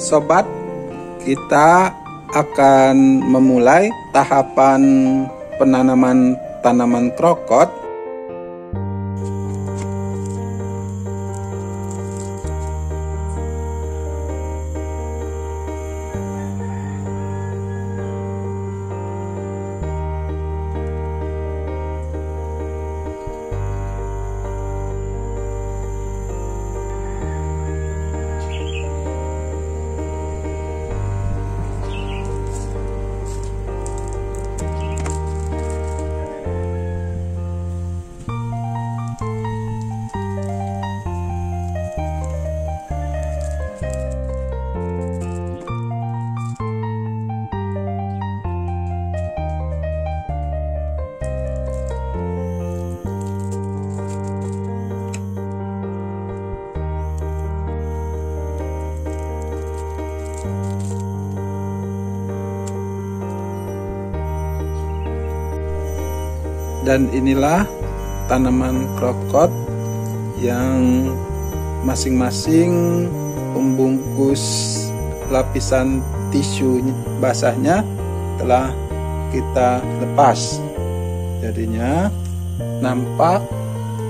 Sobat, kita akan memulai tahapan penanaman tanaman krokot. Dan inilah tanaman krokot yang masing-masing pembungkus lapisan tisu basahnya telah kita lepas. Jadinya nampak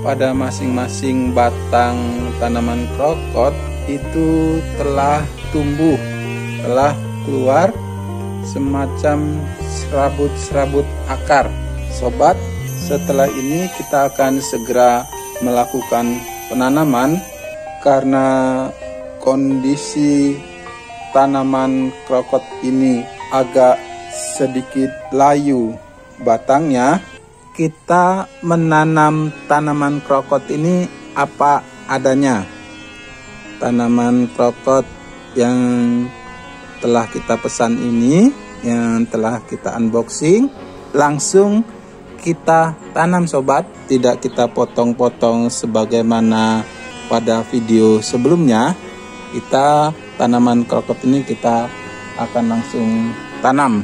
pada masing-masing batang tanaman krokot itu telah tumbuh, telah keluar semacam serabut-serabut akar. Sobat, setelah ini kita akan segera melakukan penanaman karena kondisi tanaman krokot ini agak sedikit layu batangnya. Kita menanam tanaman krokot ini apa adanya. Tanaman krokot yang telah kita pesan ini, yang telah kita unboxing, langsung kita tanam sobat, tidak kita potong-potong sebagaimana pada video sebelumnya. Kita tanaman krokot ini kita akan langsung tanam.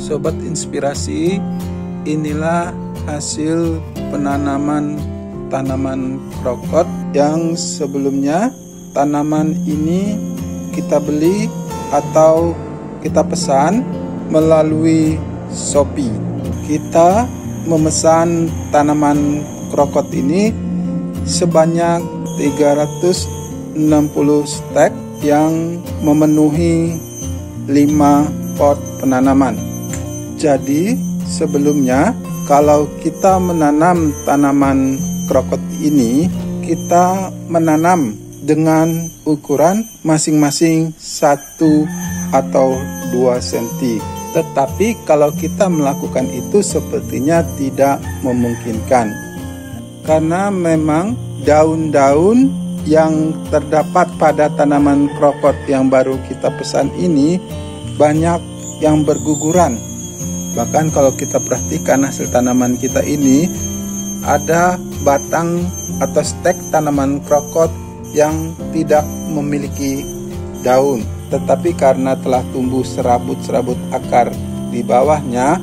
Sobat Inspirasi, inilah hasil penanaman tanaman krokot yang sebelumnya tanaman ini kita beli atau kita pesan melalui Shopee. Kita memesan tanaman krokot ini sebanyak 360 stek yang memenuhi 5 pot penanaman. Jadi sebelumnya kalau kita menanam tanaman krokot ini, kita menanam dengan ukuran masing-masing 1 atau 2 cm. Tetapi kalau kita melakukan itu sepertinya tidak memungkinkan. karena memang daun-daun yang terdapat pada tanaman krokot yang baru kita pesan ini banyak yang berguguran. Bahkan kalau kita perhatikan hasil tanaman kita ini, ada batang atau stek tanaman krokot yang tidak memiliki daun, tetapi karena telah tumbuh serabut-serabut akar di bawahnya,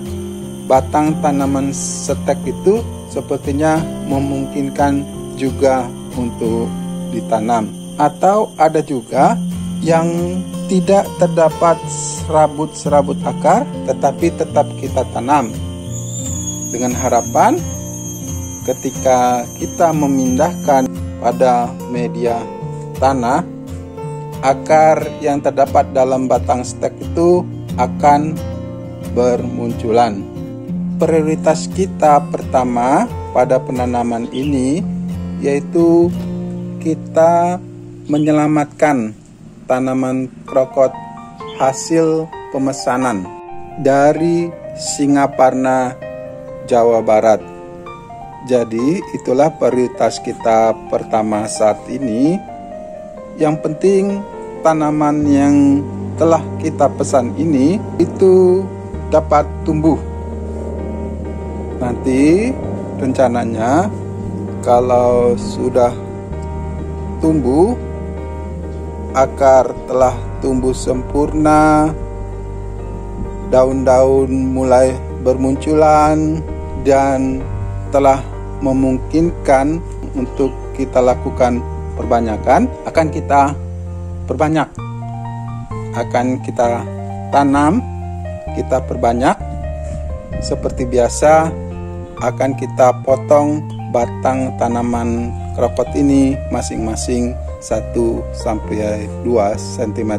batang tanaman stek itu sepertinya memungkinkan juga untuk ditanam. Atau ada juga yang tidak terdapat serabut-serabut akar, tetapi tetap kita tanam dengan harapan ketika kita memindahkan pada media tanah, akar yang terdapat dalam batang stek itu akan bermunculan. Prioritas kita pertama pada penanaman ini yaitu kita menyelamatkan tanaman krokot hasil pemesanan dari Singaparna, Jawa Barat. Jadi itulah prioritas kita pertama saat ini. Yang penting tanaman yang telah kita pesan ini itu dapat tumbuh. Nanti rencananya kalau sudah tumbuh, akar telah tumbuh sempurna, daun-daun mulai bermunculan, dan telah memungkinkan untuk kita lakukan perbanyakan, akan kita perbanyak, akan kita tanam, kita perbanyak. Seperti biasa akan kita potong batang tanaman krokot ini masing-masing 1-2 cm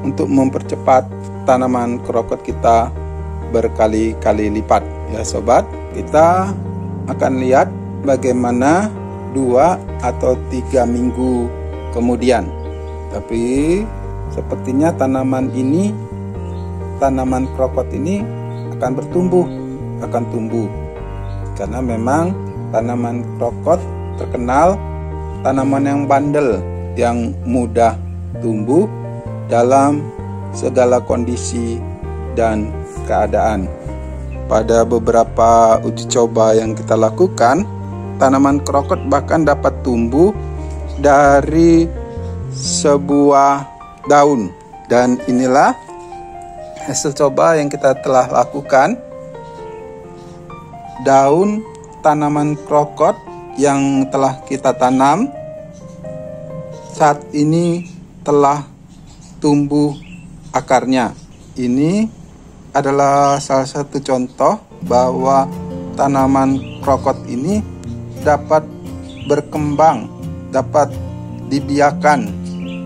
untuk mempercepat tanaman krokot kita berkali-kali lipat. Ya sobat, kita akan lihat bagaimana 2 atau 3 minggu kemudian. Tapi sepertinya tanaman krokot ini akan tumbuh karena memang tanaman krokot terkenal tanaman yang bandel, yang mudah tumbuh dalam segala kondisi dan keadaan. Pada beberapa uji coba yang kita lakukan, tanaman krokot bahkan dapat tumbuh dari sebuah daun. Dan inilah hasil coba yang kita telah lakukan. Daun tanaman krokot yang telah kita tanam saat ini telah tumbuh akarnya. Ini adalah salah satu contoh bahwa tanaman krokot ini dapat berkembang, dapat dibiarkan,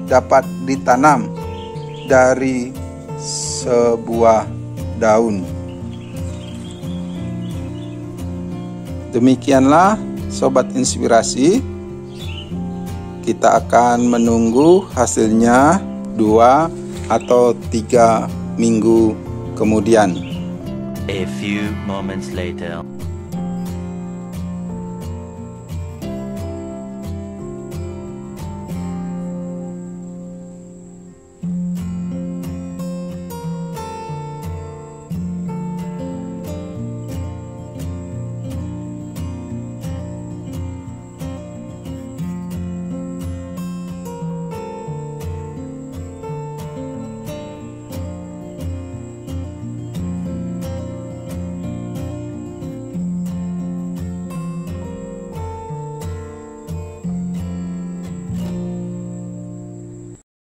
dapat ditanam dari sebuah daun. Demikianlah Sobat Inspirasi, kita akan menunggu hasilnya 2 atau 3 minggu kemudian. A few moments later.